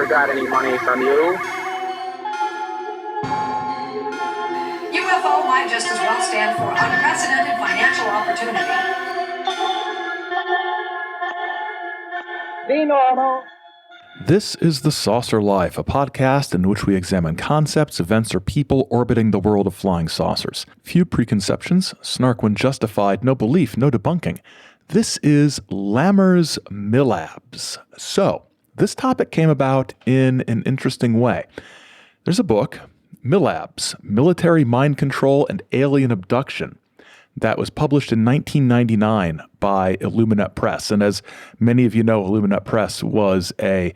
got any money from you. UFO might just as well stand for unprecedented financial opportunity. Be normal. This is The Saucer Life, a podcast in which we examine concepts, events, or people orbiting the world of flying saucers. Few preconceptions, snark when justified, no belief, no debunking. This is Lammer's Milabs. So, this topic came about in an interesting way. There's a book, Milabs, Military Mind Control and Alien Abduction, that was published in 1999 by Illuminat Press. And as many of you know, Illuminat Press was a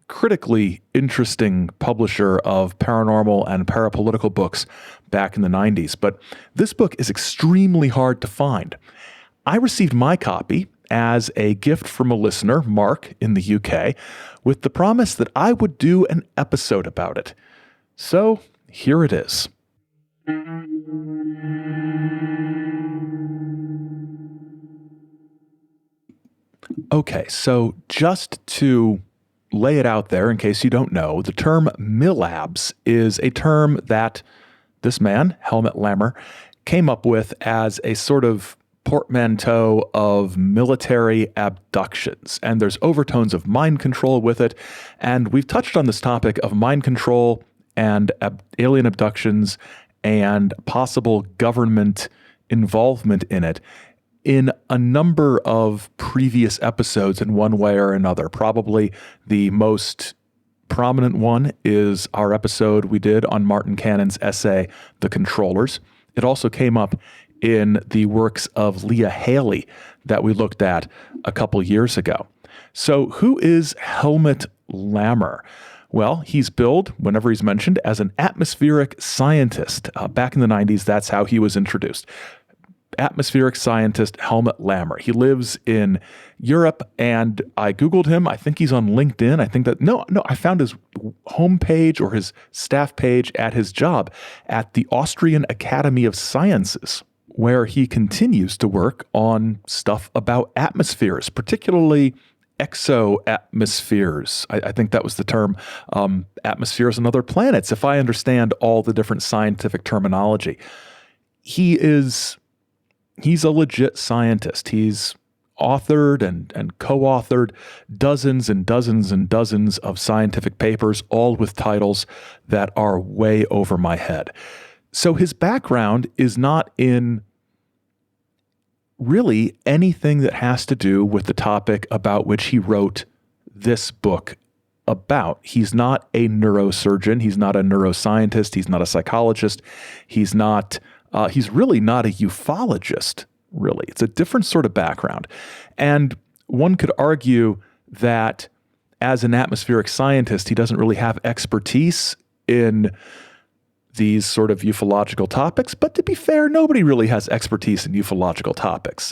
critically interesting publisher of paranormal and parapolitical books back in the 90s. But this book is extremely hard to find. I received my copy as a gift from a listener, Mark, in the UK, with the promise that I would do an episode about it. So here it is. Okay, so just to lay it out there in case you don't know, the term Milabs is a term that this man, Helmut Lammer, came up with as a sort of portmanteau of military abductions. And there's overtones of mind control with it. And we've touched on this topic of mind control and alien abductions and possible government involvement in it in a number of previous episodes in one way or another. Probably the most prominent one is our episode we did on Martin Cannon's essay, The Controllers. It also came up in the works of Leah Haley that we looked at a couple years ago. So who is Helmut Lammer? Well, he's billed, whenever he's mentioned, as an atmospheric scientist. Back in the 90s, that's how he was introduced. Atmospheric scientist Helmut Lammer. He lives in Europe, and I Googled him. I think he's on LinkedIn. I found his homepage or his staff page at his job at the Austrian Academy of Sciences, where he continues to work on stuff about atmospheres, particularly exoatmospheres. I think that was the term, atmospheres and other planets, if I understand all the different scientific terminology. He's a legit scientist. He's authored and co-authored dozens and dozens and dozens of scientific papers, all with titles that are way over my head. So his background is not in really anything that has to do with the topic about which he wrote this book about. He's not a neurosurgeon. He's not a neuroscientist. He's not a psychologist. He's really not a ufologist, really. It's a different sort of background. And one could argue that as an atmospheric scientist, he doesn't really have expertise in these sort of ufological topics. But to be fair, nobody really has expertise in ufological topics,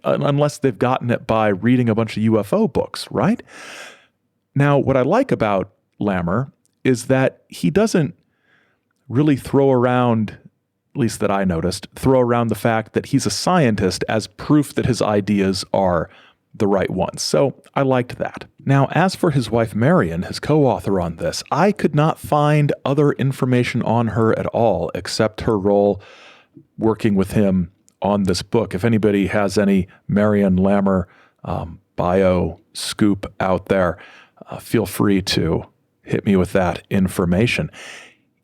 unless they've gotten it by reading a bunch of UFO books, right? Now, what I like about Lammer is that he doesn't really throw around, at least that I noticed, the fact that he's a scientist as proof that his ideas are the right ones. So I liked that. Now, as for his wife, Marion, his co-author on this, I could not find other information on her at all, except her role working with him on this book. If anybody has any Marion Lammer bio scoop out there, feel free to hit me with that information.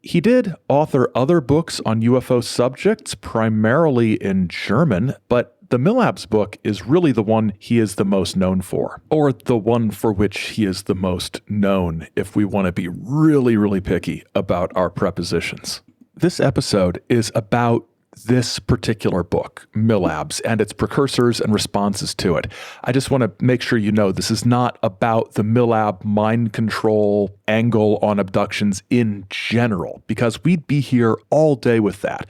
He did author other books on UFO subjects, primarily in German, but the Milabs book is really the one he is the most known for, or the one for which he is the most known, if we want to be really, really picky about our prepositions. This episode is about this particular book, Milabs, and its precursors and responses to it. I just want to make sure you know this is not about the Milab mind control angle on abductions in general, because we'd be here all day with that.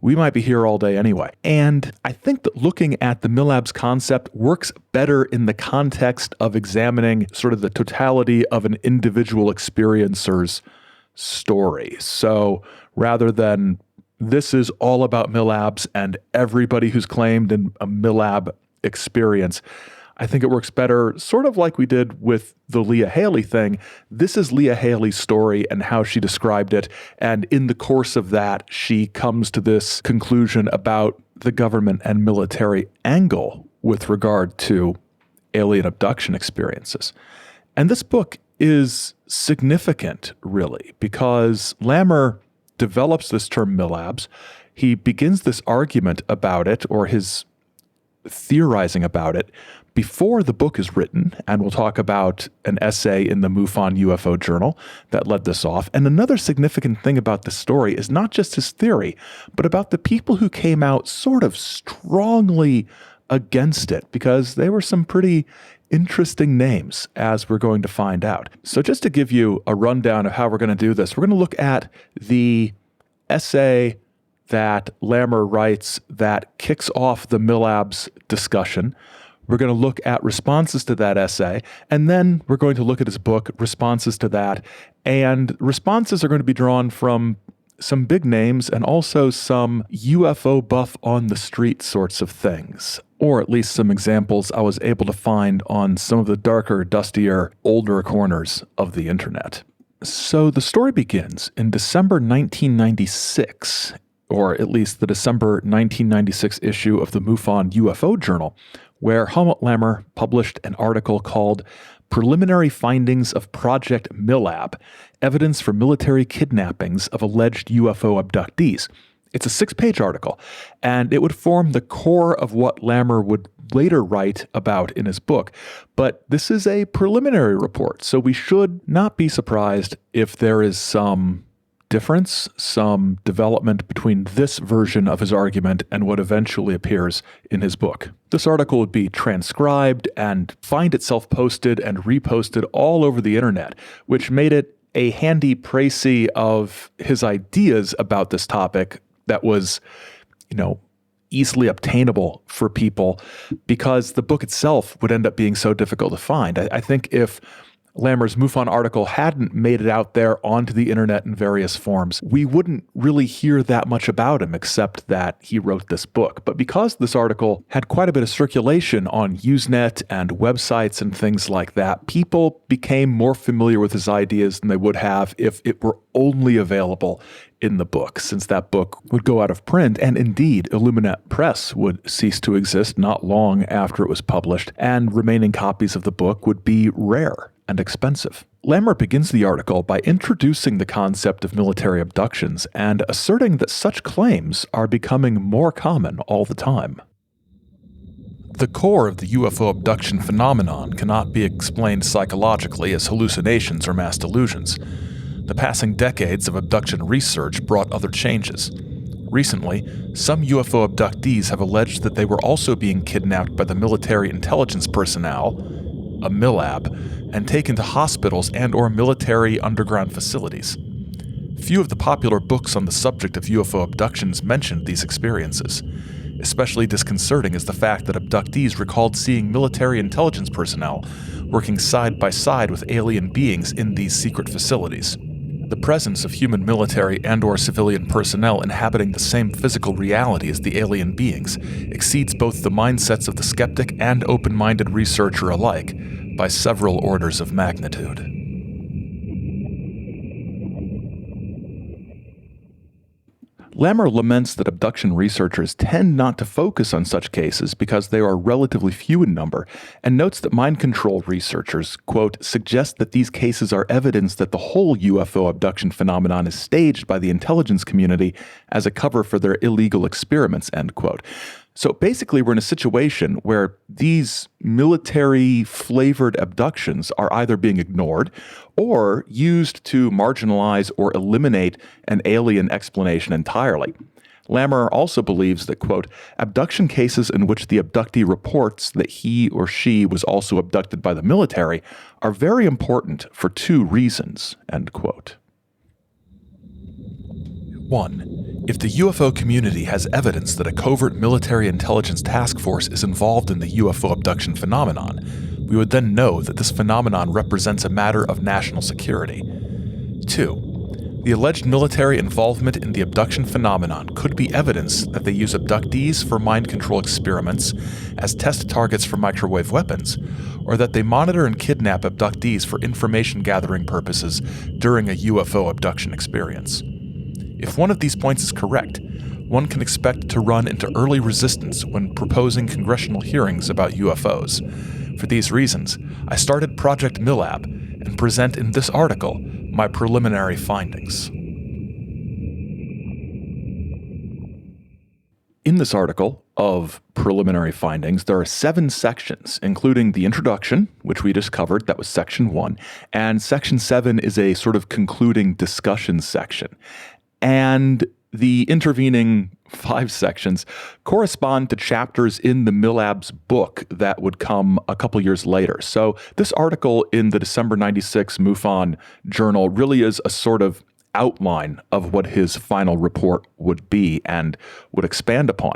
We might be here all day anyway. And I think that looking at the Milabs concept works better in the context of examining sort of the totality of an individual experiencer's story. So rather than this is all about Milabs and everybody who's claimed a Milab experience, I think it works better, sort of like we did with the Leah Haley thing. This is Leah Haley's story and how she described it. And in the course of that, she comes to this conclusion about the government and military angle with regard to alien abduction experiences. And this book is significant, really, because Lammer develops this term Milabs. He begins this argument about it, or his theorizing about it, before the book is written, and we'll talk about an essay in the MUFON UFO Journal that led this off. And another significant thing about this story is not just his theory, but about the people who came out sort of strongly against it, because they were some pretty interesting names, as we're going to find out. So just to give you a rundown of how we're going to do this, we're going to look at the essay that Lammer writes that kicks off the Milabs discussion. We're going to look at responses to that essay, and then we're going to look at his book, responses to that. And responses are going to be drawn from some big names and also some UFO buff on the street sorts of things, or at least some examples I was able to find on some of the darker, dustier, older corners of the internet. So the story begins in December 1996, or at least the December 1996 issue of the MUFON UFO Journal, where Helmut Lammer published an article called Preliminary Findings of Project Milab, Evidence for Military Kidnappings of Alleged UFO Abductees. It's a 6-page article, and it would form the core of what Lammer would later write about in his book. But this is a preliminary report, so we should not be surprised if there is some difference, some development between this version of his argument and what eventually appears in his book. This article would be transcribed and find itself posted and reposted all over the internet, which made it a handy précis of his ideas about this topic that was, easily obtainable for people, because the book itself would end up being so difficult to find. I think if Lammer's MUFON article hadn't made it out there onto the internet in various forms, we wouldn't really hear that much about him, except that he wrote this book. But because this article had quite a bit of circulation on Usenet and websites and things like that, people became more familiar with his ideas than they would have if it were only available in the book, since that book would go out of print, and indeed Illuminat Press would cease to exist not long after it was published, and remaining copies of the book would be rare and expensive. Lammer begins the article by introducing the concept of military abductions and asserting that such claims are becoming more common all the time. The core of the UFO abduction phenomenon cannot be explained psychologically as hallucinations or mass delusions. The passing decades of abduction research brought other changes. Recently, some UFO abductees have alleged that they were also being kidnapped by the military intelligence personnel, a MILAB, and taken to hospitals and/or military underground facilities. Few of the popular books on the subject of UFO abductions mentioned these experiences. Especially disconcerting is the fact that abductees recalled seeing military intelligence personnel working side by side with alien beings in these secret facilities. The presence of human military and/or civilian personnel inhabiting the same physical reality as the alien beings exceeds both the mindsets of the skeptic and open-minded researcher alike by several orders of magnitude. Lammer laments that abduction researchers tend not to focus on such cases because they are relatively few in number, and notes that mind control researchers, quote, suggest that these cases are evidence that the whole UFO abduction phenomenon is staged by the intelligence community as a cover for their illegal experiments, end quote. So basically, we're in a situation where these military-flavored abductions are either being ignored or used to marginalize or eliminate an alien explanation entirely. Lammer also believes that, quote, abduction cases in which the abductee reports that he or she was also abducted by the military are very important for 2 reasons, end quote. 1. If the UFO community has evidence that a covert military intelligence task force is involved in the UFO abduction phenomenon, we would then know that this phenomenon represents a matter of national security. 2. The alleged military involvement in the abduction phenomenon could be evidence that they use abductees for mind control experiments as test targets for microwave weapons, or that they monitor and kidnap abductees for information gathering purposes during a UFO abduction experience. If one of these points is correct, one can expect to run into early resistance when proposing congressional hearings about UFOs. For these reasons, I started Project Milab and present in this article my preliminary findings. In this article of preliminary findings, there are 7 sections, including the introduction, which we just covered, that was section 1, and section 7 is a sort of concluding discussion section. And the intervening 5 sections correspond to chapters in the Milabs book that would come a couple years later. So this article in the December 96 MUFON journal really is a sort of outline of what his final report would be and would expand upon.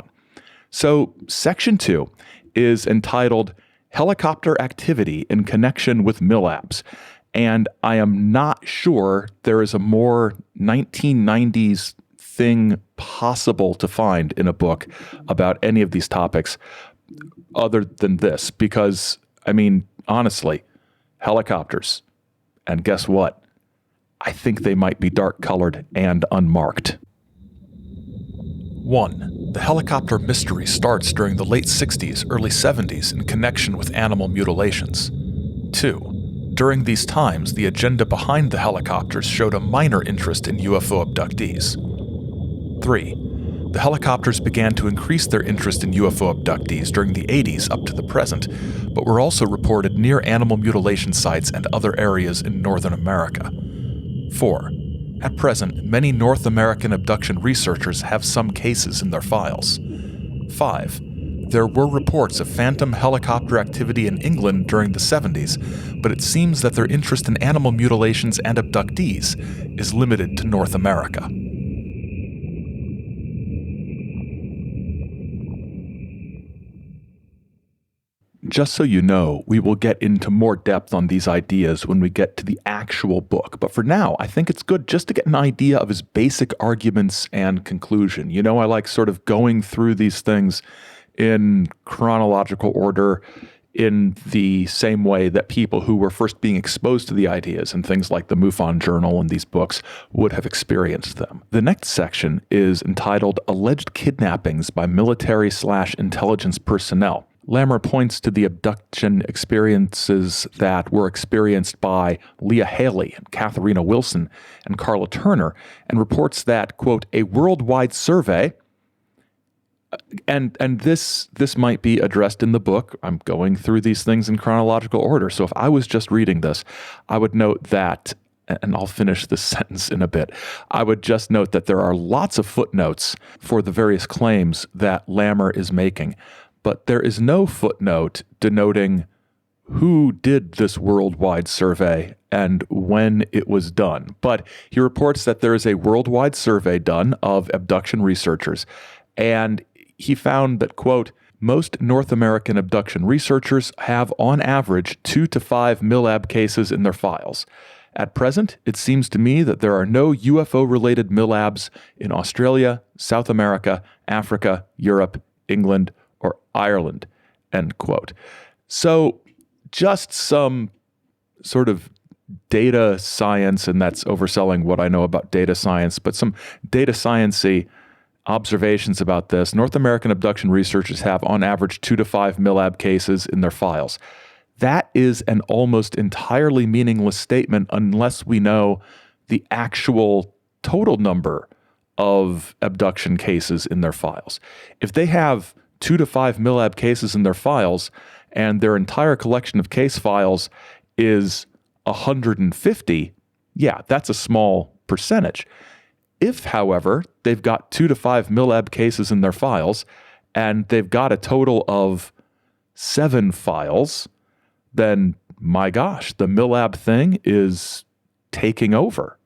So section 2 is entitled Helicopter Activity in Connection with Milabs. And I am not sure there is a more 1990s thing possible to find in a book about any of these topics other than this. Because, I mean, honestly, helicopters. And guess what? I think they might be dark-colored and unmarked. 1. The helicopter mystery starts during the late 60s, early 70s in connection with animal mutilations. 2. During these times, the agenda behind the helicopters showed a minor interest in UFO abductees. 3. The helicopters began to increase their interest in UFO abductees during the 80s up to the present, but were also reported near animal mutilation sites and other areas in Northern America. 4. At present, many North American abduction researchers have some cases in their files. 5. There were reports of phantom helicopter activity in England during the 70s, but it seems that their interest in animal mutilations and abductees is limited to North America. Just so you know, we will get into more depth on these ideas when we get to the actual book. But for now, I think it's good just to get an idea of his basic arguments and conclusion. You know, I like sort of going through these things in chronological order in the same way that people who were first being exposed to the ideas and things like the MUFON Journal and these books would have experienced them. The next section is entitled Alleged Kidnappings by Military/Intelligence Personnel. Lammer points to the abduction experiences that were experienced by Leah Haley and Katharina Wilson and Carla Turner and reports that, quote, a worldwide survey, and this might be addressed in the book. I'm going through these things in chronological order. So if I was just reading this, I would note that, and I'll finish this sentence in a bit, I would just note that there are lots of footnotes for the various claims that Lammer is making. But there is no footnote denoting who did this worldwide survey and when it was done. But he reports that there is a worldwide survey done of abduction researchers, and he found that, quote, most North American abduction researchers have on average 2 to 5 Milab cases in their files. At present, it seems to me that there are no UFO-related Milabs in Australia, South America, Africa, Europe, England, or Ireland, end quote. So just some sort of data science, and that's overselling what I know about data science, but some data science-y observations about this. North American abduction researchers have on average 2 to 5 Milab cases in their files. That is an almost entirely meaningless statement unless we know the actual total number of abduction cases in their files. If they have 2 to 5 Milab cases in their files, and their entire collection of case files is 150, yeah, that's a small percentage. If, however, they've got 2 to 5 Milab cases in their files, and they've got a total of 7 files, then, my gosh, the Milab thing is taking over.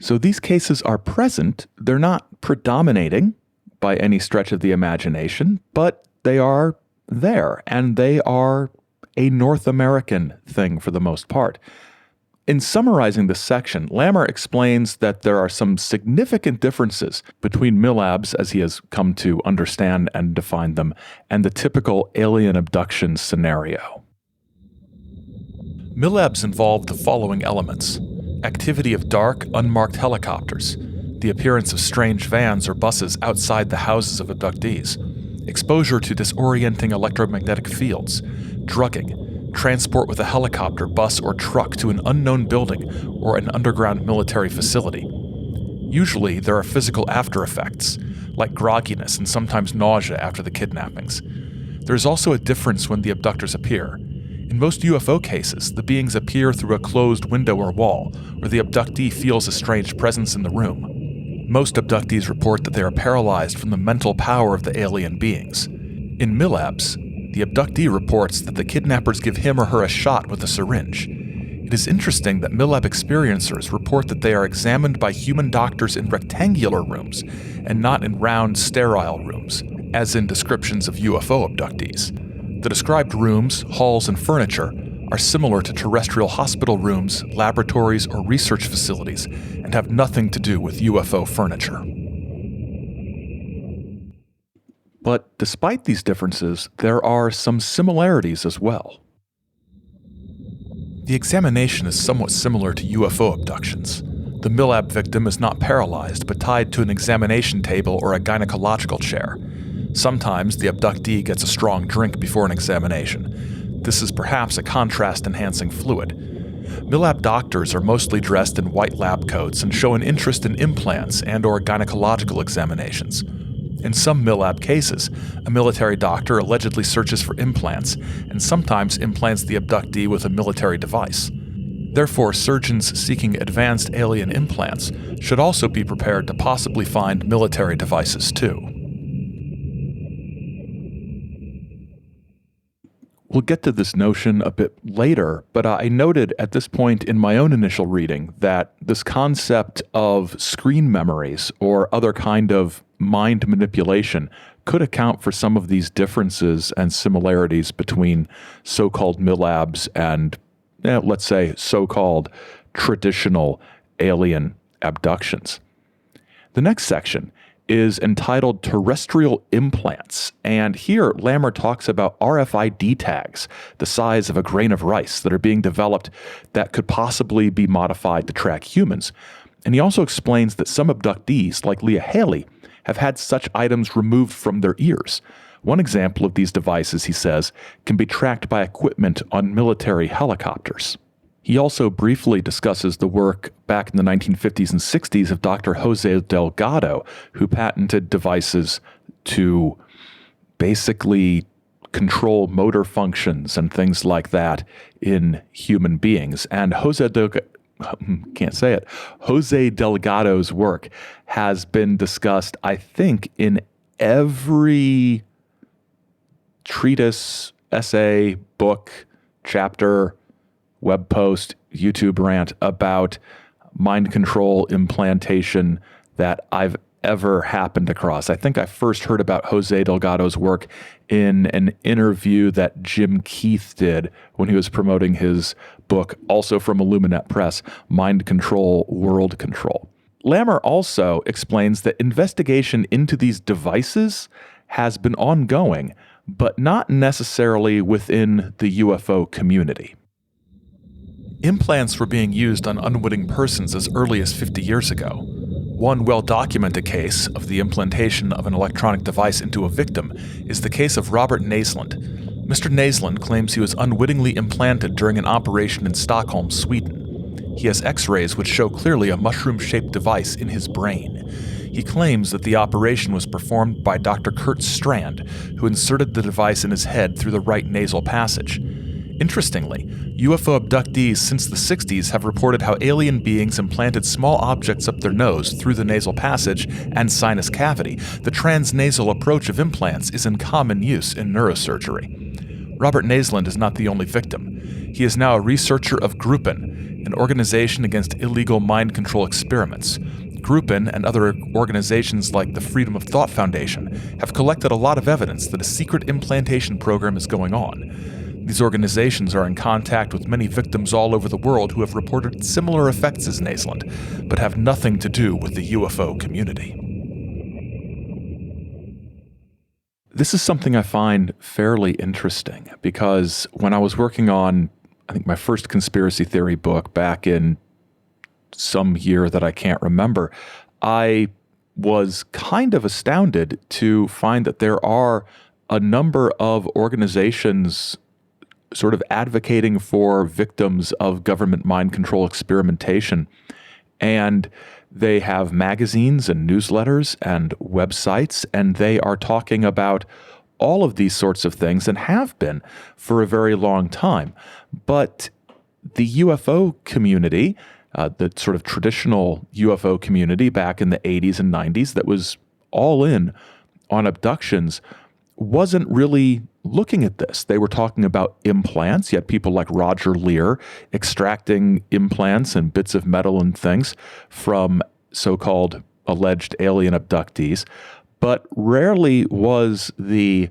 So these cases are present. They're not predominating by any stretch of the imagination, but they are there, and they are a North American thing for the most part. In summarizing this section, Lammer explains that there are some significant differences between Milabs, as he has come to understand and define them, and the typical alien abduction scenario. Milabs involved the following elements: activity of dark, unmarked helicopters, the appearance of strange vans or buses outside the houses of abductees, exposure to disorienting electromagnetic fields, drugging, transport with a helicopter, bus, or truck to an unknown building or an underground military facility. Usually, there are physical after effects, like grogginess and sometimes nausea after the kidnappings. There is also a difference when the abductors appear. In most UFO cases, the beings appear through a closed window or wall, or the abductee feels a strange presence in the room. Most abductees report that they are paralyzed from the mental power of the alien beings. In Milabs, the abductee reports that the kidnappers give him or her a shot with a syringe. It is interesting that Milab experiencers report that they are examined by human doctors in rectangular rooms and not in round, sterile rooms, as in descriptions of UFO abductees. The described rooms, halls, and furniture are similar to terrestrial hospital rooms, laboratories, or research facilities and have nothing to do with UFO furniture. But despite these differences, there are some similarities as well. The examination is somewhat similar to UFO abductions. The Milab victim is not paralyzed, but tied to an examination table or a gynecological chair. Sometimes the abductee gets a strong drink before an examination. This is perhaps a contrast-enhancing fluid. Milab doctors are mostly dressed in white lab coats and show an interest in implants and/or gynecological examinations. In some Milab cases, a military doctor allegedly searches for implants and sometimes implants the abductee with a military device. Therefore, surgeons seeking advanced alien implants should also be prepared to possibly find military devices too. We'll get to this notion a bit later, but I noted at this point in my own initial reading that this concept of screen memories or other kind of mind manipulation could account for some of these differences and similarities between so-called Milabs and, let's say, so-called traditional alien abductions. The next section is entitled Terrestrial Implants, and here Lammer talks about RFID tags, the size of a grain of rice, that are being developed that could possibly be modified to track humans. And he also explains that some abductees, like Leah Haley, have had such items removed from their ears. One example of these devices, he says, can be tracked by equipment on military helicopters. He also briefly discusses the work back in the 1950s and 60s of Dr. Jose Delgado, who patented devices to basically control motor functions and things like that in human beings. And Jose Delgado's work has been discussed, I think, in every treatise, essay, book, chapter, web post, YouTube rant about mind control implantation that I've ever happened across. I think I first heard about Jose Delgado's work in an interview that Jim Keith did when he was promoting his book, also from Illuminat Press, Mind Control, World Control. Lammer also explains that investigation into these devices has been ongoing, but not necessarily within the UFO community. Implants were being used on unwitting persons as early as 50 years ago. One well-documented case of the implantation of an electronic device into a victim is the case of Robert Naslund. Mr. Naslund claims he was unwittingly implanted during an operation in Stockholm, Sweden. He has x-rays which show clearly a mushroom-shaped device in his brain. He claims that the operation was performed by Dr. Kurt Strand, who inserted the device in his head through the right nasal passage. Interestingly, UFO abductees since the 60s have reported how alien beings implanted small objects up their nose through the nasal passage and sinus cavity. The transnasal approach of implants is in common use in neurosurgery. Robert Naslund is not the only victim. He is now a researcher of Gruppen, an organization against illegal mind control experiments. Gruppen and other organizations like the Freedom of Thought Foundation have collected a lot of evidence that a secret implantation program is going on. These organizations are in contact with many victims all over the world who have reported similar effects as Naisland, but have nothing to do with the UFO community. This is something I find fairly interesting because when I was working on, I think, my first conspiracy theory book back in some year that I can't remember, I was kind of astounded to find that there are a number of organizations sort of advocating for victims of government mind control experimentation. And they have magazines and newsletters and websites, and they are talking about all of these sorts of things and have been for a very long time. But the UFO community, the sort of traditional UFO community back in the 80s and 90s that was all in on abductions, wasn't really looking at this. They were talking about implants. You had people like Roger Lear extracting implants and bits of metal and things from so-called alleged alien abductees, but rarely was the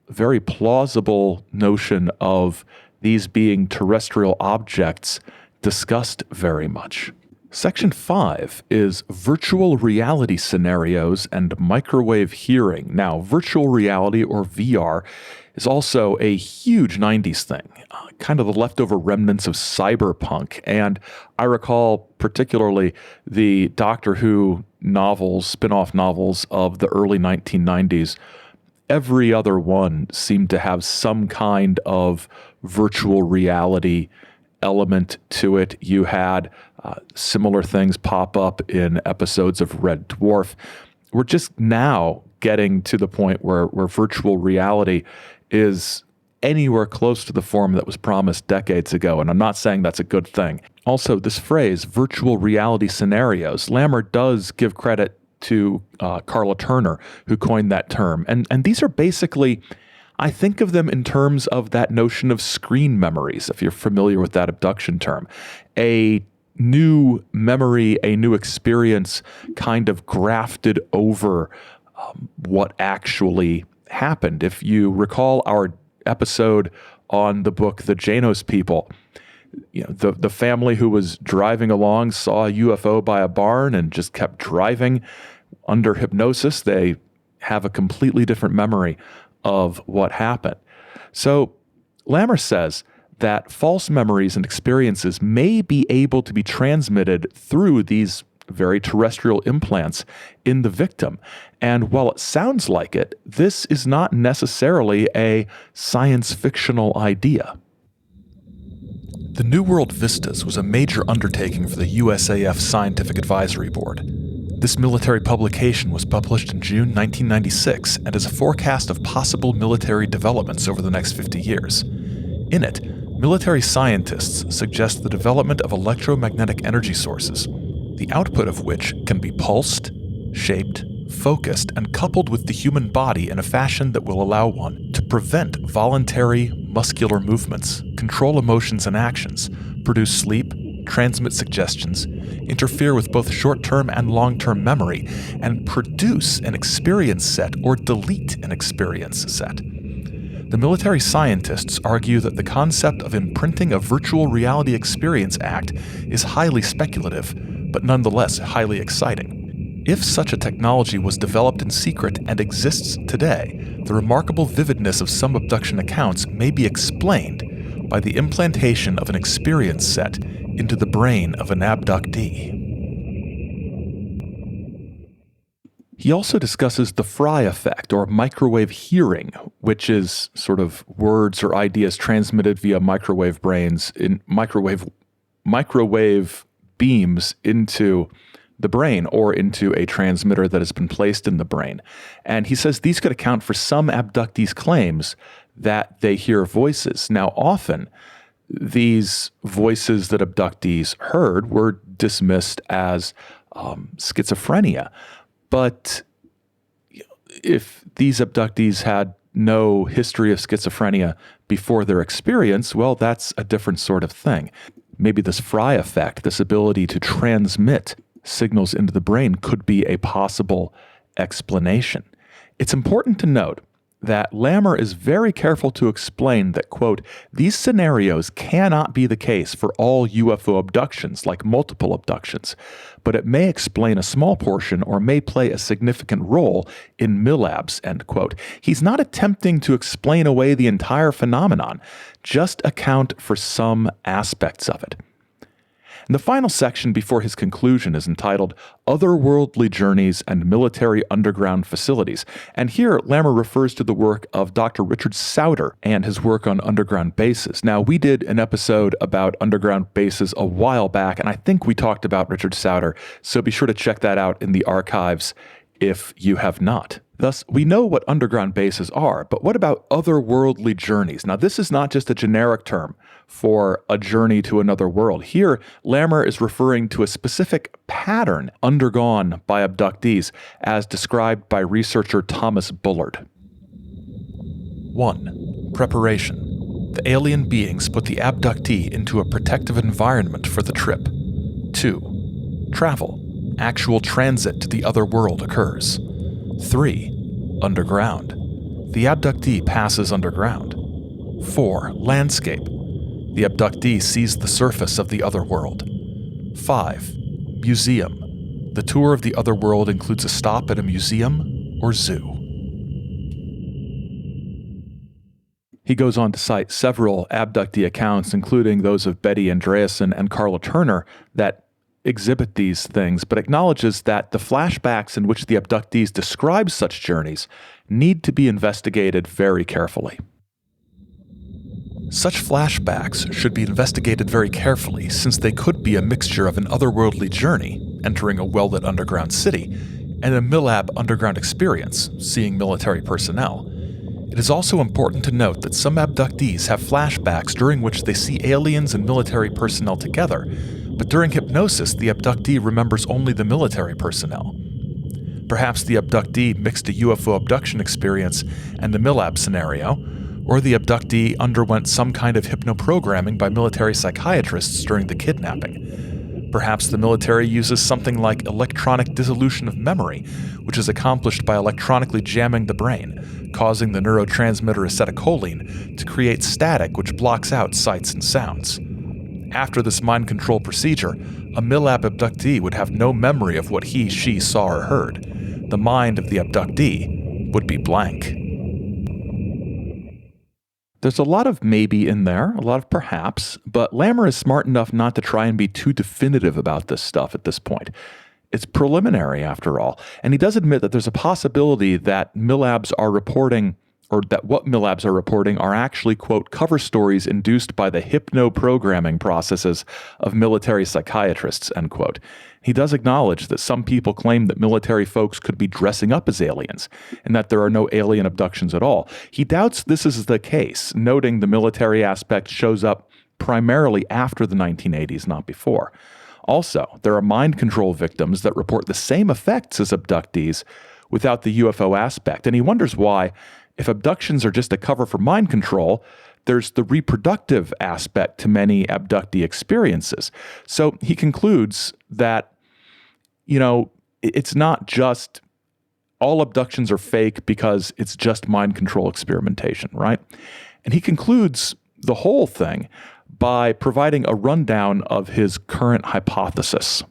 very plausible notion of these being terrestrial objects discussed very much. Section 5 is virtual reality scenarios and microwave hearing. Now, virtual reality, or VR, is also a huge 90s thing, kind of the leftover remnants of cyberpunk. And I recall particularly the Doctor Who novels, spin-off novels of the early 1990s. Every other one seemed to have some kind of virtual reality element to it. You had similar things pop up in episodes of Red Dwarf. We're just now getting to the point where virtual reality is anywhere close to the form that was promised decades ago, and I'm not saying that's a good thing. Also, this phrase, virtual reality scenarios, Lammer does give credit to Carla Turner, who coined that term. And these are basically, I think of them in terms of that notion of screen memories, if you're familiar with that abduction term. A new memory, a new experience kind of grafted over what actually happened. If you recall our episode on the book The Janos People, the family who was driving along saw a UFO by a barn and just kept driving under hypnosis. They have a completely different memory of what happened. So Lammer says that false memories and experiences may be able to be transmitted through these very terrestrial implants in the victim. And while it sounds like it, this is not necessarily a science fictional idea. The New World Vistas was a major undertaking for the USAF Scientific Advisory Board. This military publication was published in June 1996 and is a forecast of possible military developments over the next 50 years. In it, military scientists suggest the development of electromagnetic energy sources, the output of which can be pulsed, shaped, focused, and coupled with the human body in a fashion that will allow one to prevent voluntary muscular movements, control emotions and actions, produce sleep, transmit suggestions, interfere with both short-term and long-term memory, and produce an experience set or delete an experience set. The military scientists argue that the concept of imprinting a virtual reality experience act is highly speculative, but nonetheless highly exciting. If such a technology was developed in secret and exists today, the remarkable vividness of some abduction accounts may be explained by the implantation of an experience set into the brain of an abductee. He also discusses the Fry effect, or microwave hearing, which is sort of words or ideas transmitted via microwave brains in microwave beams into the brain or into a transmitter that has been placed in the brain. And he says these could account for some abductees' claims that they hear voices. Now, often these voices that abductees heard were dismissed as schizophrenia. But if these abductees had no history of schizophrenia before their experience, well, that's a different sort of thing. Maybe this Fry effect, this ability to transmit signals into the brain, could be a possible explanation. It's important to note that Lammer is very careful to explain that, quote, these scenarios cannot be the case for all UFO abductions, like multiple abductions, but it may explain a small portion or may play a significant role in Milabs, end quote. He's not attempting to explain away the entire phenomenon, just account for some aspects of it. And the final section before his conclusion is entitled Otherworldly Journeys and Military Underground Facilities. And here, Lammer refers to the work of Dr. Richard Sauter and his work on underground bases. Now, we did an episode about underground bases a while back, and I think we talked about Richard Sauter, so be sure to check that out in the archives if you have not. Thus, we know what underground bases are, but what about otherworldly journeys? Now, this is not just a generic term for a journey to another world. Here, Lammer is referring to a specific pattern undergone by abductees, as described by researcher Thomas Bullard. 1. Preparation. The alien beings put the abductee into a protective environment for the trip. 2. Travel. Actual transit to the other world occurs. 3. Underground. The abductee passes underground. 4. Landscape. The abductee sees the surface of the other world. 5. Museum. The tour of the other world includes a stop at a museum or zoo. He goes on to cite several abductee accounts, including those of Betty Andreasson and Carla Turner, that exhibit these things, but acknowledges that the flashbacks in which the abductees describe such journeys need to be investigated very carefully. Such flashbacks should be investigated very carefully, since they could be a mixture of an otherworldly journey, entering a well-lit underground city, and a Milab underground experience, seeing military personnel. It is also important to note that some abductees have flashbacks during which they see aliens and military personnel together, but during hypnosis, the abductee remembers only the military personnel. Perhaps the abductee mixed a UFO abduction experience and a Milab scenario, or the abductee underwent some kind of hypnoprogramming by military psychiatrists during the kidnapping. Perhaps the military uses something like electronic dissolution of memory, which is accomplished by electronically jamming the brain, causing the neurotransmitter acetylcholine to create static which blocks out sights and sounds. After this mind control procedure, a Milab abductee would have no memory of what she saw or heard. The mind of the abductee would be blank. There's a lot of maybe in there, a lot of perhaps, but Lammer is smart enough not to try and be too definitive about this stuff at this point. It's preliminary, after all, and he does admit that there's a possibility that Milabs are reporting, or that what Milabs are reporting are actually, quote, cover stories induced by the hypno-programming processes of military psychiatrists, end quote. He does acknowledge that some people claim that military folks could be dressing up as aliens, and that there are no alien abductions at all. He doubts this is the case, noting the military aspect shows up primarily after the 1980s, not before. Also, there are mind control victims that report the same effects as abductees without the UFO aspect, and he wonders why, if abductions are just a cover for mind control, there's the reproductive aspect to many abductee experiences. So he concludes that, it's not just all abductions are fake because it's just mind control experimentation, right? And he concludes the whole thing by providing a rundown of his current hypothesis.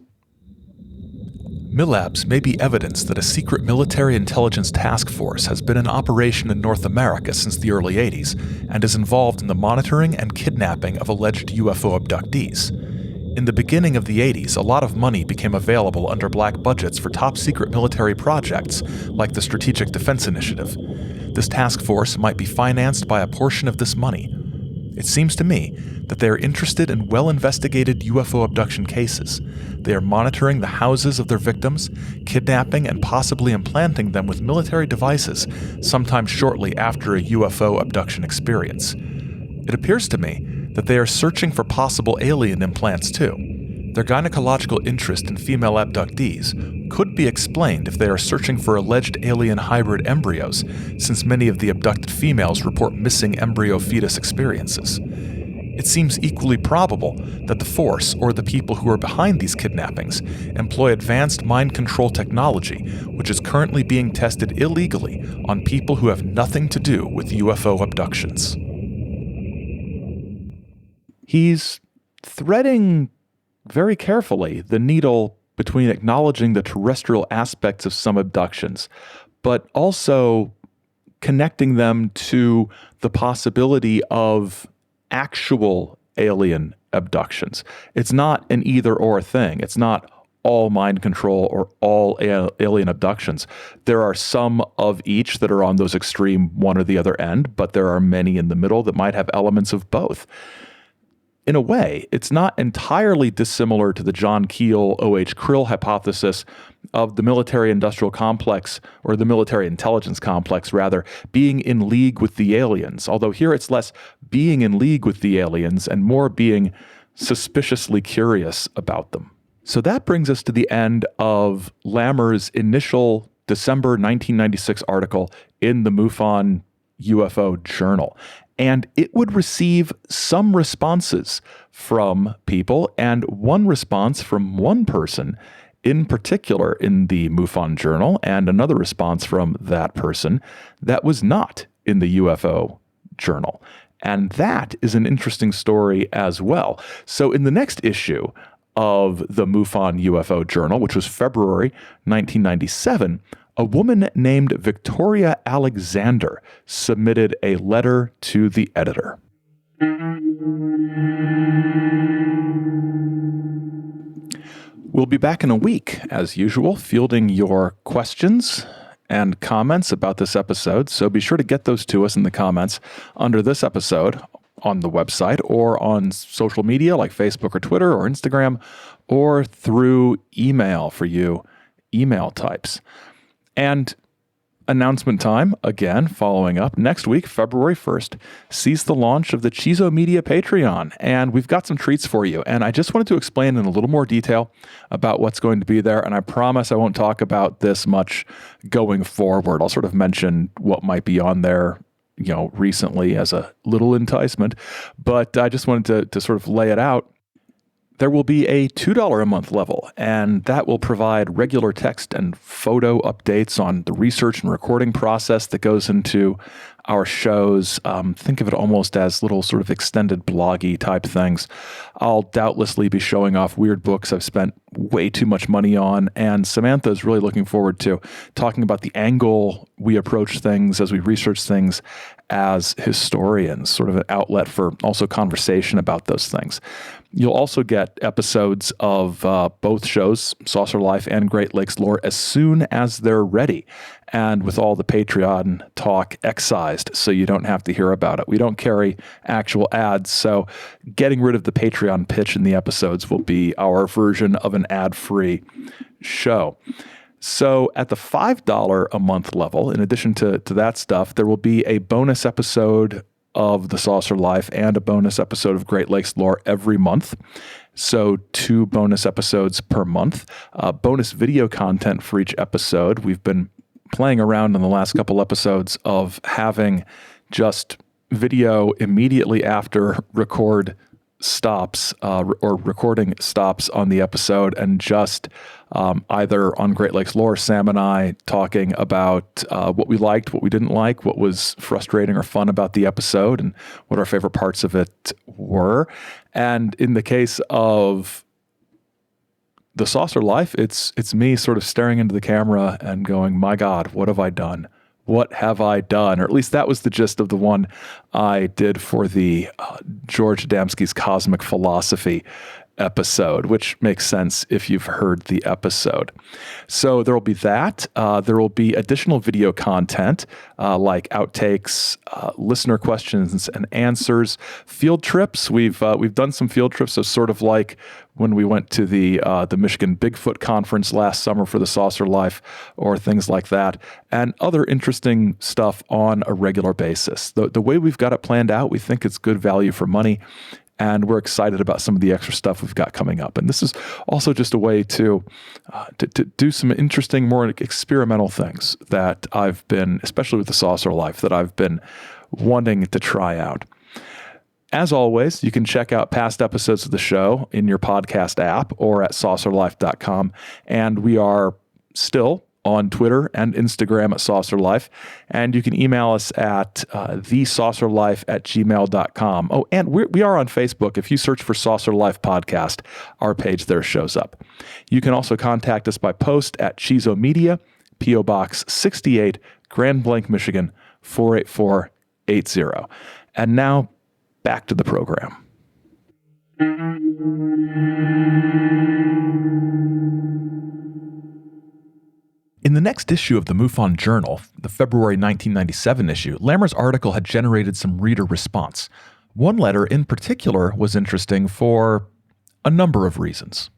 Milabs may be evidence that a secret military intelligence task force has been in operation in North America since the early 80s and is involved in the monitoring and kidnapping of alleged UFO abductees. In the beginning of the 80s, a lot of money became available under black budgets for top-secret military projects, like the Strategic Defense Initiative. This task force might be financed by a portion of this money. It seems to me that they are interested in well-investigated UFO abduction cases. They are monitoring the houses of their victims, kidnapping and possibly implanting them with military devices sometime shortly after a UFO abduction experience. It appears to me that they are searching for possible alien implants too. Their gynecological interest in female abductees could be explained if they are searching for alleged alien hybrid embryos, since many of the abducted females report missing embryo-fetus experiences. It seems equally probable that the force, or the people who are behind these kidnappings, employ advanced mind control technology, which is currently being tested illegally on people who have nothing to do with UFO abductions. He's threading very carefully the needle between acknowledging the terrestrial aspects of some abductions, but also connecting them to the possibility of actual alien abductions. It's not an either-or thing. It's not all mind control or all alien abductions. There are some of each that are on those extreme one or the other end, but there are many in the middle that might have elements of both. In a way, it's not entirely dissimilar to the John Keel O.H. Krill hypothesis of the military-industrial complex, or the military intelligence complex, rather, being in league with the aliens. Although here it's less being in league with the aliens and more being suspiciously curious about them. So that brings us to the end of Lammer's initial December 1996 article in the MUFON UFO Journal. And it would receive some responses from people, and one response from one person in particular in the MUFON Journal, and another response from that person that was not in the UFO Journal. And that is an interesting story as well. So in the next issue of the MUFON UFO Journal, which was February 1997, a woman named Victoria Alexander submitted a letter to the editor. We'll be back in a week, as usual, fielding your questions and comments about this episode, so be sure to get those to us in the comments under this episode on the website or on social media like Facebook or Twitter or Instagram, or through email for you email types. And announcement time, again, following up next week, February 1st, sees the launch of the Chizo Media Patreon. And we've got some treats for you. And I just wanted to explain in a little more detail about what's going to be there. And I promise I won't talk about this much going forward. I'll sort of mention what might be on there, recently as a little enticement. But I just wanted to sort of lay it out. There will be a $2 a month level, and that will provide regular text and photo updates on the research and recording process that goes into our shows. Think of it almost as little sort of extended bloggy type things. I'll doubtlessly be showing off weird books I've spent way too much money on, and Samantha is really looking forward to talking about the angle we approach things as we research things as historians, sort of an outlet for also conversation about those things. You'll also get episodes of both shows, Saucer Life and Great Lakes Lore, as soon as they're ready, and with all the Patreon talk excised, so you don't have to hear about it. We don't carry actual ads, so getting rid of the Patreon pitch in the episodes will be our version of an ad-free show. So at the $5 a month level, in addition to that stuff, there will be a bonus episode of The Saucer Life and a bonus episode of Great Lakes Lore every month. So 2 bonus episodes per month. Bonus video content for each episode. We've been playing around in the last couple episodes of having just video immediately after record stops or recording stops on the episode, and just either on Great Lakes Lore, Sam and I talking about what we liked, what we didn't like, what was frustrating or fun about the episode, and what our favorite parts of it were. And in the case of The Saucer Life, it's me sort of staring into the camera and going, my God, what have I done? What have I done? Or at least that was the gist of the one I did for the George Adamski's Cosmic Philosophy episode, which makes sense if you've heard the episode. So there will be that. There will be additional video content like outtakes, listener questions and answers, field trips. We've done some field trips, so sort of like when we went to the Michigan Bigfoot Conference last summer for the Saucer Life, or things like that, and other interesting stuff on a regular basis. The way we've got it planned out, we think it's good value for money, and we're excited about some of the extra stuff we've got coming up. And this is also just a way to do some interesting, more experimental things that I've been, especially with the Saucer Life, that I've been wanting to try out. As always, you can check out past episodes of the show in your podcast app or at saucerlife.com. And we are still on Twitter and Instagram at saucerlife. And you can email us at thesaucerlife@gmail.com. Oh, and we are on Facebook. If you search for Saucer Life Podcast, our page there shows up. You can also contact us by post at Chizo Media, P.O. Box 68, Grand Blanc, Michigan, 48480. And now, back to the program. In the next issue of the MUFON Journal, the February 1997 issue, Lammer's article had generated some reader response. One letter in particular was interesting for a number of reasons.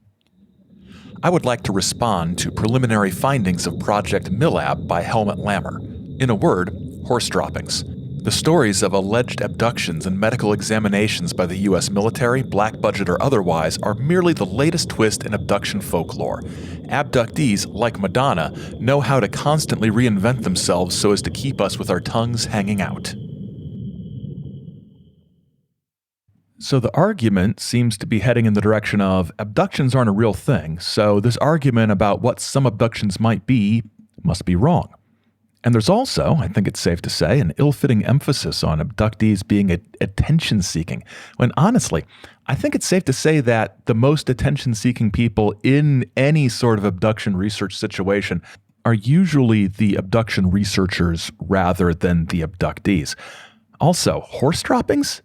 I would like to respond to preliminary findings of Project Milab by Helmut Lammer. In a word, horse droppings. The stories of alleged abductions and medical examinations by the U.S. military, black budget or otherwise, are merely the latest twist in abduction folklore. Abductees, like Madonna, know how to constantly reinvent themselves so as to keep us with our tongues hanging out. So the argument seems to be heading in the direction of abductions aren't a real thing, so this argument about what some abductions might be must be wrong. And there's also, I think it's safe to say, an ill-fitting emphasis on abductees being attention-seeking, when honestly, I think it's safe to say that the most attention-seeking people in any sort of abduction research situation are usually the abduction researchers rather than the abductees. Also, horse droppings?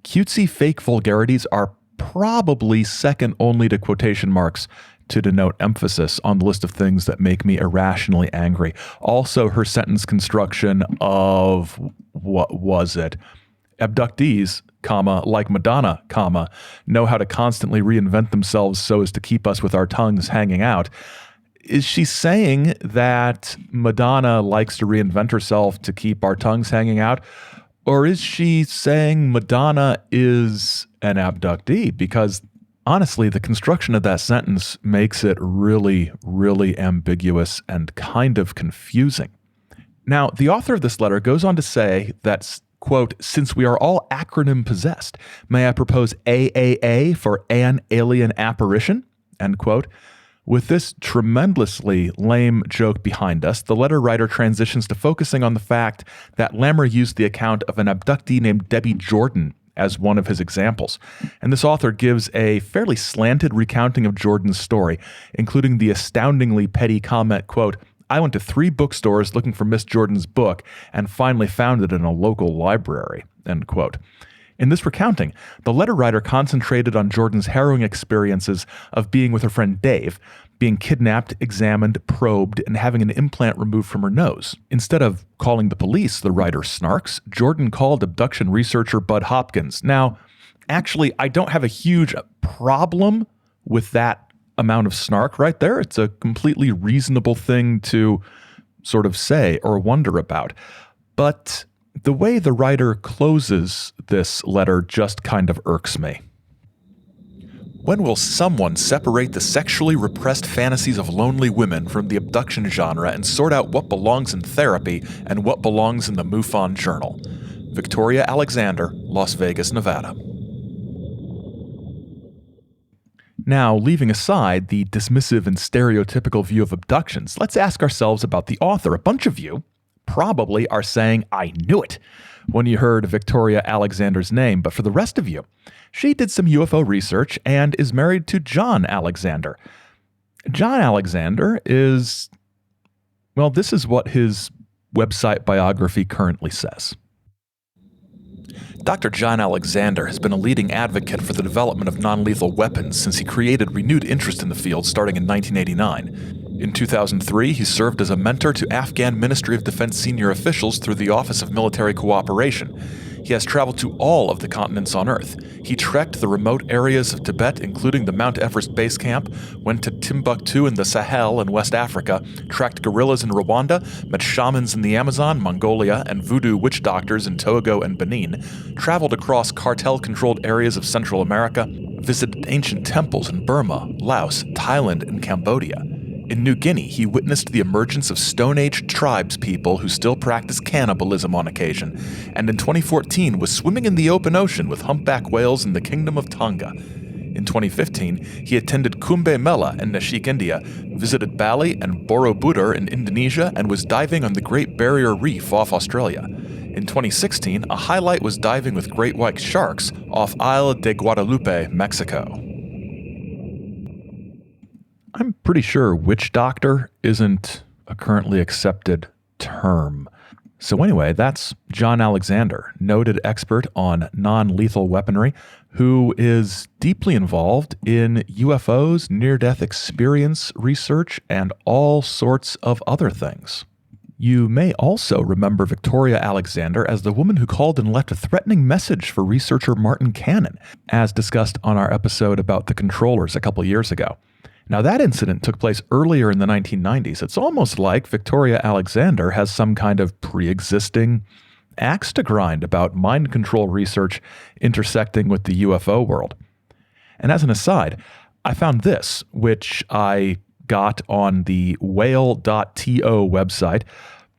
Cutesy fake vulgarities are probably second only to quotation marks to denote emphasis on the list of things that make me irrationally angry. Also, her sentence construction of, what was it? Abductees, comma, like Madonna, comma, know how to constantly reinvent themselves so as to keep us with our tongues hanging out. Is she saying that Madonna likes to reinvent herself to keep our tongues hanging out? Or is she saying Madonna is an abductee? Because honestly, the construction of that sentence makes it really, really ambiguous and kind of confusing. Now, the author of this letter goes on to say that, quote, since we are all acronym possessed, may I propose AAA for an alien apparition, end quote. With this tremendously lame joke behind us, the letter writer transitions to focusing on the fact that Lammer used the account of an abductee named Debbie Jordan as one of his examples. And this author gives a fairly slanted recounting of Jordan's story, including the astoundingly petty comment, quote, I went to 3 bookstores looking for Miss Jordan's book and finally found it in a local library, end quote. In this recounting, the letter writer concentrated on Jordan's harrowing experiences of being with her friend Dave, being kidnapped, examined, probed, and having an implant removed from her nose. Instead of calling the police, the writer snarks, Jordan called abduction researcher Bud Hopkins. Now, actually, I don't have a huge problem with that amount of snark right there. It's a completely reasonable thing to sort of say or wonder about. But the way the writer closes this letter just kind of irks me. When will someone separate the sexually repressed fantasies of lonely women from the abduction genre and sort out what belongs in therapy and what belongs in the MUFON Journal? Victoria Alexander, Las Vegas, Nevada. Now, leaving aside the dismissive and stereotypical view of abductions, let's ask ourselves about the author. A bunch of you probably are saying, I knew it, when you heard Victoria Alexander's name. But for the rest of you, she did some UFO research and is married to John Alexander. John Alexander is, well, this is what his website biography currently says. Dr. John Alexander has been a leading advocate for the development of non-lethal weapons since he created renewed interest in the field starting in 1989. In 2003, he served as a mentor to Afghan Ministry of Defense senior officials through the Office of Military Cooperation. He has traveled to all of the continents on Earth. He trekked the remote areas of Tibet, including the Mount Everest Base Camp, went to Timbuktu in the Sahel in West Africa, tracked guerrillas in Rwanda, met shamans in the Amazon, Mongolia, and voodoo witch doctors in Togo and Benin, traveled across cartel-controlled areas of Central America, visited ancient temples in Burma, Laos, Thailand, and Cambodia. In New Guinea, he witnessed the emergence of Stone Age tribes people who still practice cannibalism on occasion, and in 2014 was swimming in the open ocean with humpback whales in the Kingdom of Tonga. In 2015, he attended Kumbh Mela in Nashik, India, visited Bali and Borobudur in Indonesia, and was diving on the Great Barrier Reef off Australia. In 2016, a highlight was diving with great white sharks off Isla de Guadalupe, Mexico. I'm pretty sure witch doctor isn't a currently accepted term. So anyway, that's John Alexander, noted expert on non-lethal weaponry, who is deeply involved in UFOs, near-death experience research, and all sorts of other things. You may also remember Victoria Alexander as the woman who called and left a threatening message for researcher Martin Cannon, as discussed on our episode about the controllers a couple years ago. Now, that incident took place earlier in the 1990s. It's almost like Victoria Alexander has some kind of pre-existing axe to grind about mind control research intersecting with the UFO world. And as an aside, I found this, which I got on the whale.to website.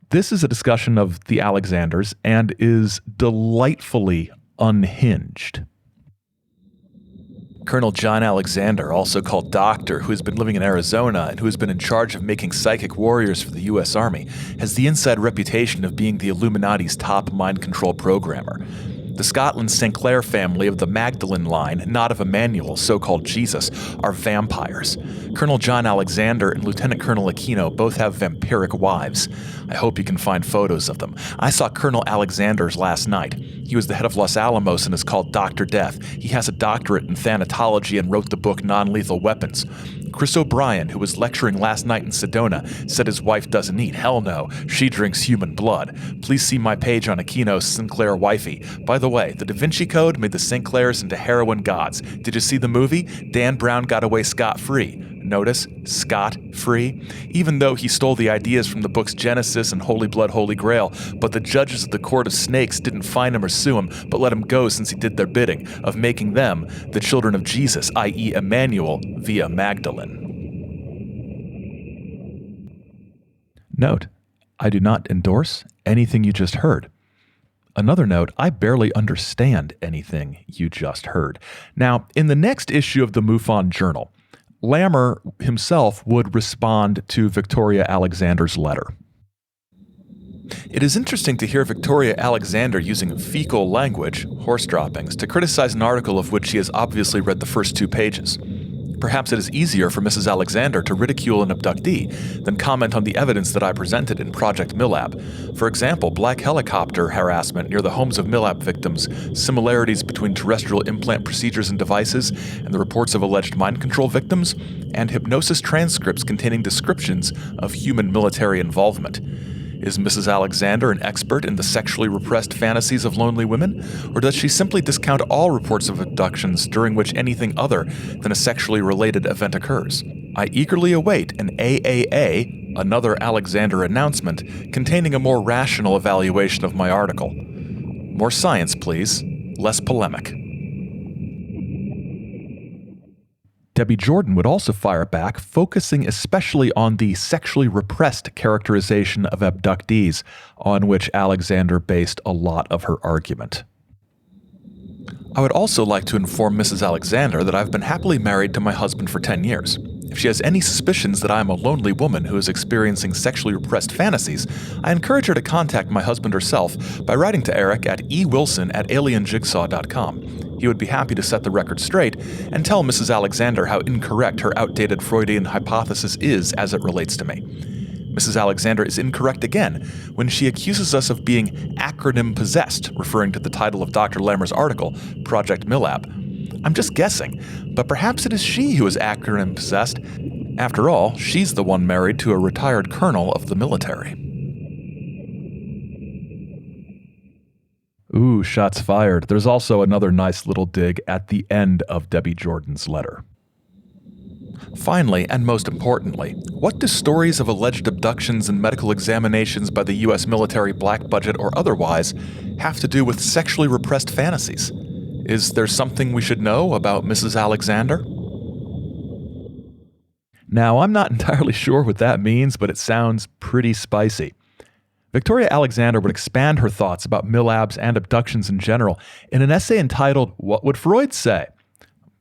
This is a discussion of the Alexanders and is delightfully unhinged. Colonel John Alexander, also called Doctor, who has been living in Arizona and who has been in charge of making psychic warriors for the U.S. Army, has the inside reputation of being the Illuminati's top mind control programmer. The Scotland Sinclair family of the Magdalene line, not of Emmanuel, so-called Jesus, are vampires. Colonel John Alexander and Lieutenant Colonel Aquino both have vampiric wives. I hope you can find photos of them. I saw Colonel Alexander's last night. He was the head of Los Alamos and is called Dr. Death. He has a doctorate in thanatology and wrote the book Non-Lethal Weapons. Chris O'Brien, who was lecturing last night in Sedona, said his wife doesn't eat. Hell no, she drinks human blood. Please see my page on Aquino's Sinclair wifey. By the way, the Da Vinci Code made the Sinclairs into heroin gods. Did you see the movie? Dan Brown got away scot-free. Notice, scot-free? Even though he stole the ideas from the books Genesis and Holy Blood, Holy Grail, but the judges of the Court of Snakes didn't fine him or sue him, but let him go since he did their bidding, of making them the children of Jesus, i.e. Emmanuel, via Magdalene. Note, I do not endorse anything you just heard. Another note, I barely understand anything you just heard. Now, in the next issue of the MUFON Journal, Lammer himself would respond to Victoria Alexander's letter. It is interesting to hear Victoria Alexander using fecal language, horse droppings, to criticize an article of which she has obviously read the first 2 pages. Perhaps it is easier for Mrs. Alexander to ridicule an abductee than comment on the evidence that I presented in Project Milab. For example, black helicopter harassment near the homes of Milab victims, similarities between terrestrial implant procedures and devices, and the reports of alleged mind control victims, and hypnosis transcripts containing descriptions of human military involvement. Is Mrs. Alexander an expert in the sexually repressed fantasies of lonely women, or does she simply discount all reports of abductions during which anything other than a sexually related event occurs? I eagerly await an AAA, another Alexander announcement, containing a more rational evaluation of my article. More science, please. Less polemic. Debbie Jordan would also fire back, focusing especially on the sexually repressed characterization of abductees, on which Alexander based a lot of her argument. I would also like to inform Mrs. Alexander that I've been happily married to my husband for 10 years. If she has any suspicions that I am a lonely woman who is experiencing sexually repressed fantasies, I encourage her to contact my husband herself by writing to Eric at ewilson@alienjigsaw.com. He would be happy to set the record straight and tell Mrs. Alexander how incorrect her outdated Freudian hypothesis is as it relates to me. Mrs. Alexander is incorrect again when she accuses us of being acronym-possessed, referring to the title of Dr. Lammer's article, Project Milab. I'm just guessing, but perhaps it is she who is acronym-possessed. After all, she's the one married to a retired colonel of the military. Ooh, shots fired. There's also another nice little dig at the end of Debbie Jordan's letter. Finally, and most importantly, what do stories of alleged abductions and medical examinations by the U.S. military, black budget or otherwise, have to do with sexually repressed fantasies? Is there something we should know about Mrs. Alexander? Now, I'm not entirely sure what that means, but it sounds pretty spicy. Victoria Alexander would expand her thoughts about Milabs and abductions in general in an essay entitled, "What Would Freud Say?"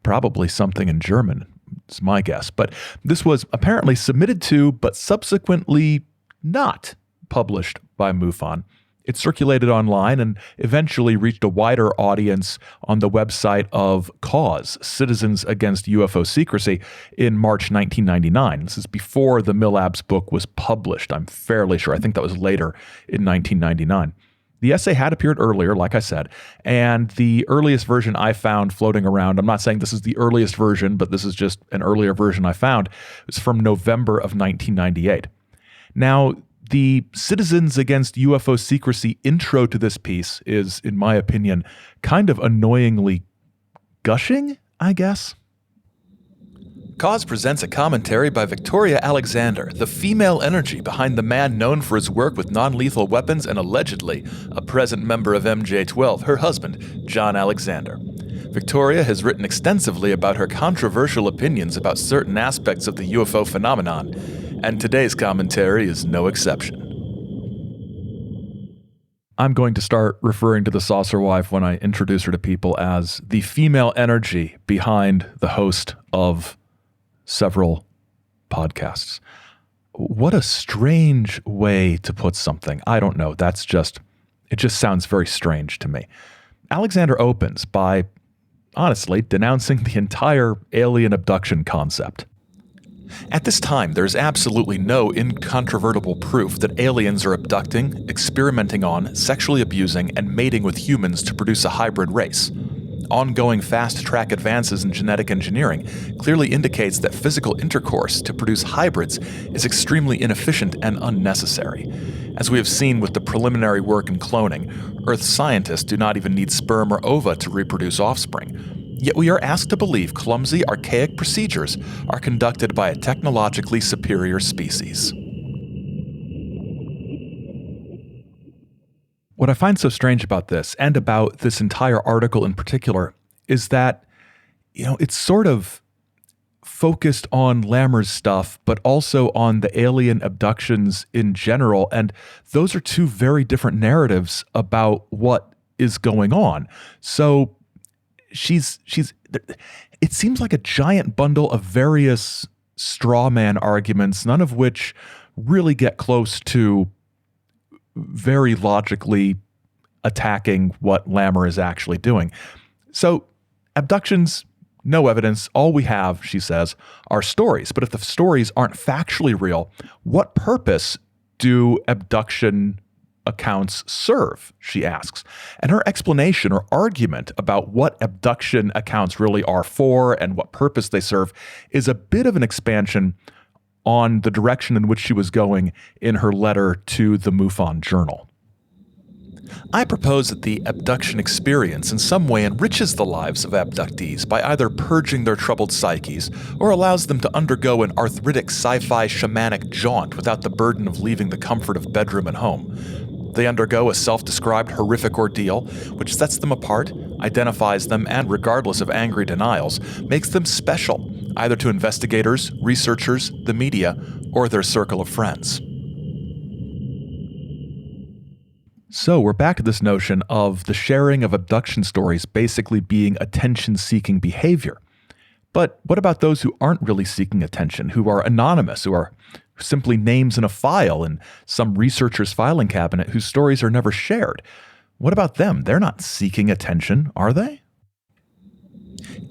Probably something in German, it's my guess. But this was apparently submitted to, but subsequently not published by MUFON. It circulated online and eventually reached a wider audience on the website of CAUSE, Citizens Against UFO Secrecy, in March 1999. This is before the Milabs book was published, I'm fairly sure. I think that was later in 1999. The essay had appeared earlier, like I said, and the earliest version I found floating around, I'm not saying this is the earliest version, but this is just an earlier version I found, was from November of 1998. Now, the Citizens Against UFO Secrecy intro to this piece is, in my opinion, kind of annoyingly gushing, I guess. Cause presents a commentary by Victoria Alexander, the female energy behind the man known for his work with non-lethal weapons and allegedly a present member of MJ-12, her husband, John Alexander. Victoria has written extensively about her controversial opinions about certain aspects of the UFO phenomenon, and today's commentary is no exception. I'm going to start referring to the saucer wife when I introduce her to people as the female energy behind the host of several podcasts. What a strange way to put something. I don't know. It just sounds very strange to me. Alexander opens by, honestly, denouncing the entire alien abduction concept. At this time, there's absolutely no incontrovertible proof that aliens are abducting, experimenting on, sexually abusing, and mating with humans to produce a hybrid race. Ongoing fast-track advances in genetic engineering clearly indicates that physical intercourse to produce hybrids is extremely inefficient and unnecessary. As we have seen with the preliminary work in cloning, Earth scientists do not even need sperm or ova to reproduce offspring. Yet we are asked to believe clumsy, archaic procedures are conducted by a technologically superior species. What I find so strange about this, and about this entire article in particular, is that, it's sort of focused on Lammer's stuff, but also on the alien abductions in general, and those are two very different narratives about what is going on. So it seems like a giant bundle of various straw man arguments, none of which really get close to very logically attacking what Lammer is actually doing. So, abductions, no evidence. All we have, she says, are stories. But if the stories aren't factually real, what purpose do abduction accounts serve, she asks. And her explanation or argument about what abduction accounts really are for and what purpose they serve is a bit of an expansion on the direction in which she was going in her letter to the MUFON Journal. I propose that the abduction experience in some way enriches the lives of abductees by either purging their troubled psyches or allows them to undergo an arthritic sci-fi shamanic jaunt without the burden of leaving the comfort of bedroom and home. They undergo a self-described horrific ordeal, which sets them apart, identifies them, and regardless of angry denials, makes them special, either to investigators, researchers, the media, or their circle of friends. So we're back to this notion of the sharing of abduction stories basically being attention-seeking behavior. But what about those who aren't really seeking attention, who are anonymous, who are simply names in a file in some researcher's filing cabinet whose stories are never shared? What about them? They're not seeking attention, are they?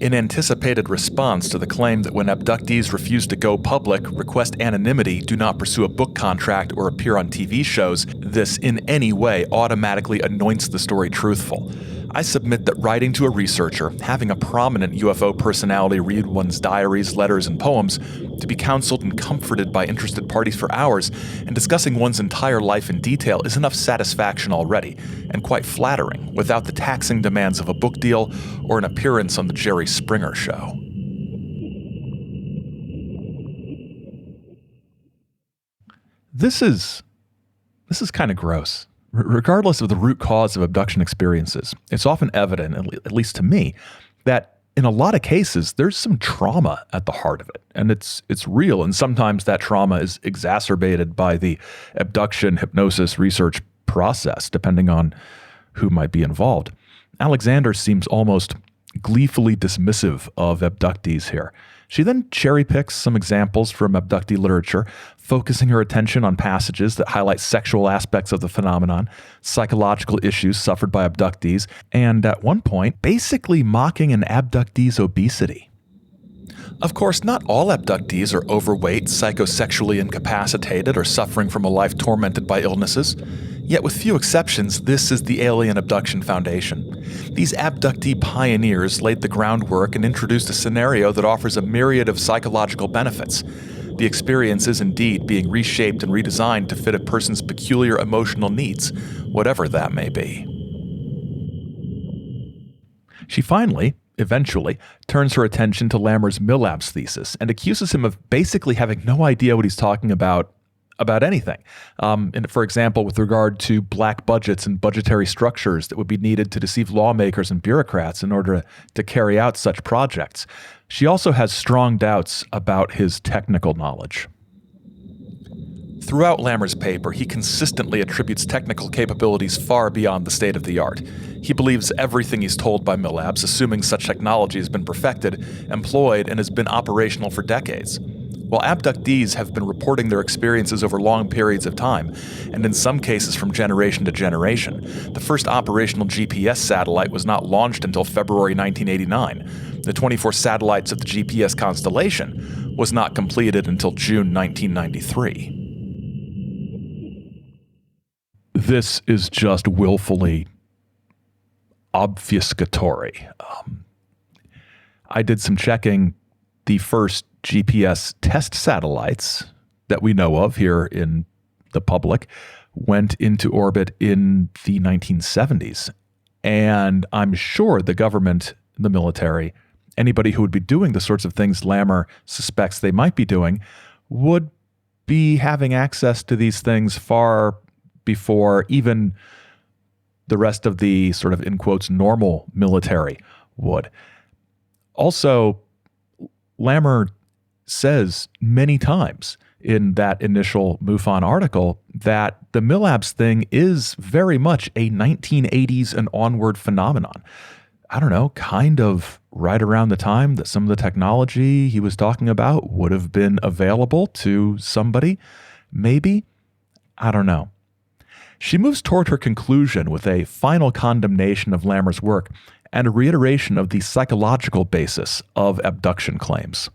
In anticipated response to the claim that when abductees refuse to go public, request anonymity, do not pursue a book contract, or appear on TV shows, this in any way automatically anoints the story truthful. I submit that writing to a researcher, having a prominent UFO personality read one's diaries, letters, and poems, to be counseled and comforted by interested parties for hours, and discussing one's entire life in detail is enough satisfaction already, and quite flattering, without the taxing demands of a book deal or an appearance on the Jerry Springer Show. This is kind of gross. Regardless of the root cause of abduction experiences, it's often evident, at least to me, that in a lot of cases, there's some trauma at the heart of it, and it's real. And sometimes that trauma is exacerbated by the abduction hypnosis research process, depending on who might be involved. Alexander seems almost gleefully dismissive of abductees here. She then cherry picks some examples from abductee literature, focusing her attention on passages that highlight sexual aspects of the phenomenon, psychological issues suffered by abductees, and at one point, basically mocking an abductee's obesity. Of course, not all abductees are overweight, psychosexually incapacitated, or suffering from a life tormented by illnesses. Yet with few exceptions, this is the Alien Abduction Foundation. These abductee pioneers laid the groundwork and introduced a scenario that offers a myriad of psychological benefits. The experience is indeed being reshaped and redesigned to fit a person's peculiar emotional needs, whatever that may be. She finally, eventually, turns her attention to Lammer's Milabs thesis and accuses him of basically having no idea what he's talking about anything. And for example, with regard to black budgets and budgetary structures that would be needed to deceive lawmakers and bureaucrats in order to carry out such projects. She also has strong doubts about his technical knowledge. Throughout Lammer's paper, he consistently attributes technical capabilities far beyond the state of the art. He believes everything he's told by Milabs, assuming such technology has been perfected, employed, and has been operational for decades. While abductees have been reporting their experiences over long periods of time, and in some cases from generation to generation, the first operational GPS satellite was not launched until February 1989. The 24 satellites of the GPS constellation was not completed until June 1993. This is just willfully obfuscatory. I did some checking. The first GPS test satellites that we know of here in the public went into orbit in the 1970s. And I'm sure the government, the military, anybody who would be doing the sorts of things Lammer suspects they might be doing would be having access to these things far before even the rest of the sort of, in quotes, normal military would. Also, Lammer says many times in that initial MUFON article that the Milabs thing is very much a 1980s and onward phenomenon. I don't know, kind of right around the time that some of the technology he was talking about would have been available to somebody, maybe. I don't know. She moves toward her conclusion with a final condemnation of Lammer's work and a reiteration of the psychological basis of abduction claims.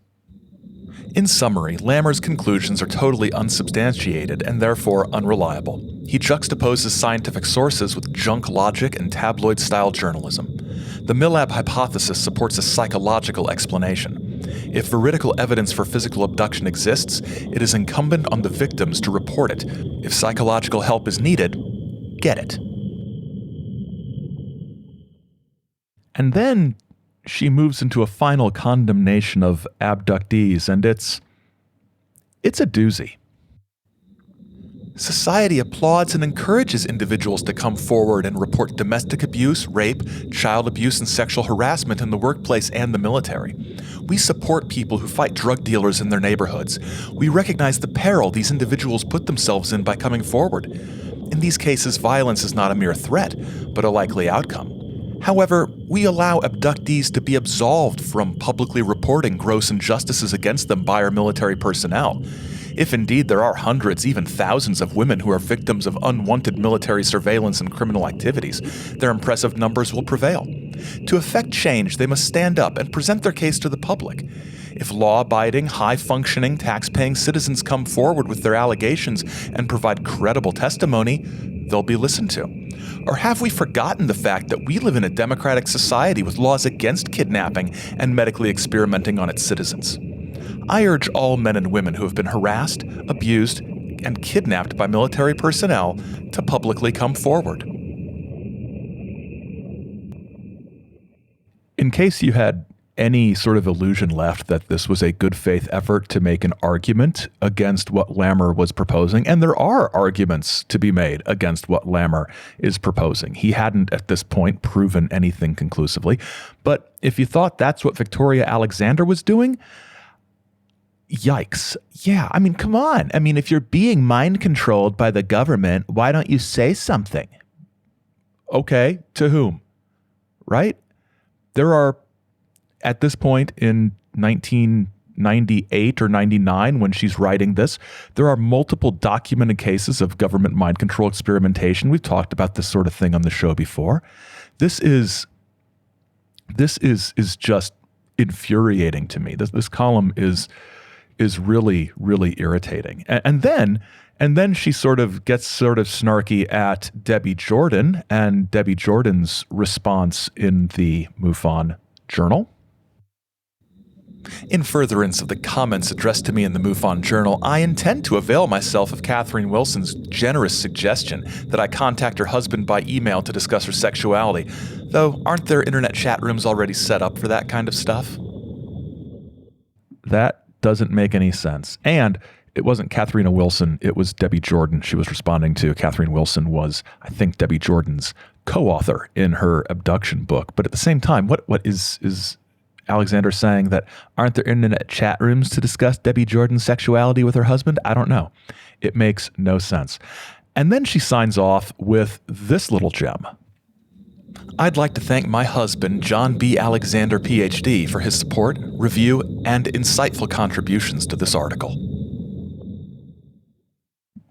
In summary, Lammer's conclusions are totally unsubstantiated and therefore unreliable. He juxtaposes scientific sources with junk logic and tabloid-style journalism. The Milab hypothesis supports a psychological explanation. If veridical evidence for physical abduction exists, it is incumbent on the victims to report it. If psychological help is needed, get it. And then she moves into a final condemnation of abductees, and it's a doozy. Society applauds and encourages individuals to come forward and report domestic abuse, rape, child abuse, and sexual harassment in the workplace and the military. We support people who fight drug dealers in their neighborhoods. We recognize the peril these individuals put themselves in by coming forward. In these cases, violence is not a mere threat, but a likely outcome. However, we allow abductees to be absolved from publicly reporting gross injustices against them by our military personnel. If indeed there are hundreds, even thousands of women who are victims of unwanted military surveillance and criminal activities, their impressive numbers will prevail. To effect change, they must stand up and present their case to the public. If law-abiding, high-functioning, tax-paying citizens come forward with their allegations and provide credible testimony, they'll be listened to. Or have we forgotten the fact that we live in a democratic society with laws against kidnapping and medically experimenting on its citizens? I urge all men and women who have been harassed, abused, and kidnapped by military personnel to publicly come forward. In case you had any sort of illusion left that this was a good faith effort to make an argument against what Lammer was proposing. And there are arguments to be made against what Lammer is proposing. He hadn't at this point proven anything conclusively. But if you thought that's what Victoria Alexander was doing, yikes. Yeah, I mean, come on. I mean, if you're being mind controlled by the government, why don't you say something? Okay, to whom? Right? There are, at this point in 1998 or 99, when she's writing this, there are multiple documented cases of government mind control experimentation. We've talked about this sort of thing on the show before. This is just infuriating to me. This column is really, really irritating. And then she sort of gets snarky at Debbie Jordan and Debbie Jordan's response in the MUFON Journal. In furtherance of the comments addressed to me in the MUFON Journal, I intend to avail myself of Catherine Wilson's generous suggestion that I contact her husband by email to discuss her sexuality, though aren't there internet chat rooms already set up for that kind of stuff? That doesn't make any sense. And it wasn't Katharina Wilson, it was Debbie Jordan she was responding to. Catherine Wilson was, I think, Debbie Jordan's co-author in her abduction book. But at the same time, what is Alexander saying, that aren't there internet chat rooms to discuss Debbie Jordan's sexuality with her husband? I don't know. It makes no sense. And then she signs off with this little gem. I'd like to thank my husband, John B. Alexander, PhD, for his support, review, and insightful contributions to this article.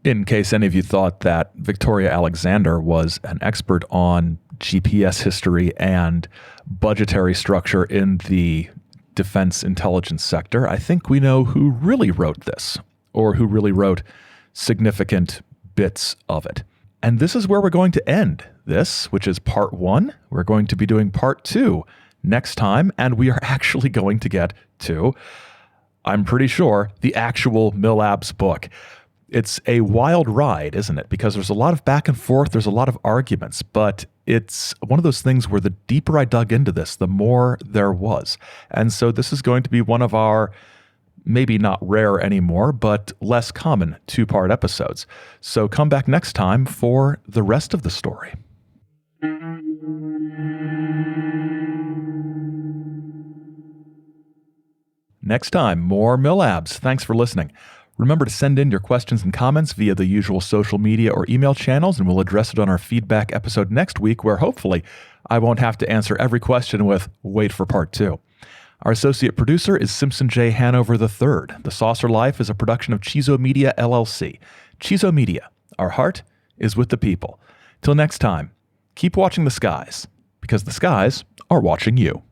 In case any of you thought that Victoria Alexander was an expert on GPS history and budgetary structure in the defense intelligence sector, I think we know who really wrote this, or who really wrote significant bits of it. And this is where we're going to end this, which is part 1. We're going to be doing part 2 next time, and we are actually going to get to, I'm pretty sure, the actual Milabs book. It's a wild ride, isn't it? Because there's a lot of back and forth, there's a lot of arguments, but it's one of those things where the deeper I dug into this, the more there was. And so this is going to be one of our, maybe not rare anymore, but less common 2-part episodes. So come back next time for the rest of the story. Next time, more Milabs. Thanks for listening. Remember to send in your questions and comments via the usual social media or email channels, and we'll address it on our feedback episode next week, where hopefully I won't have to answer every question with wait for part 2. Our associate producer is Simpson J. Hanover III. The Saucer Life is a production of Chizo Media, LLC. Chizo Media, our heart is with the people. Till next time, keep watching the skies, because the skies are watching you.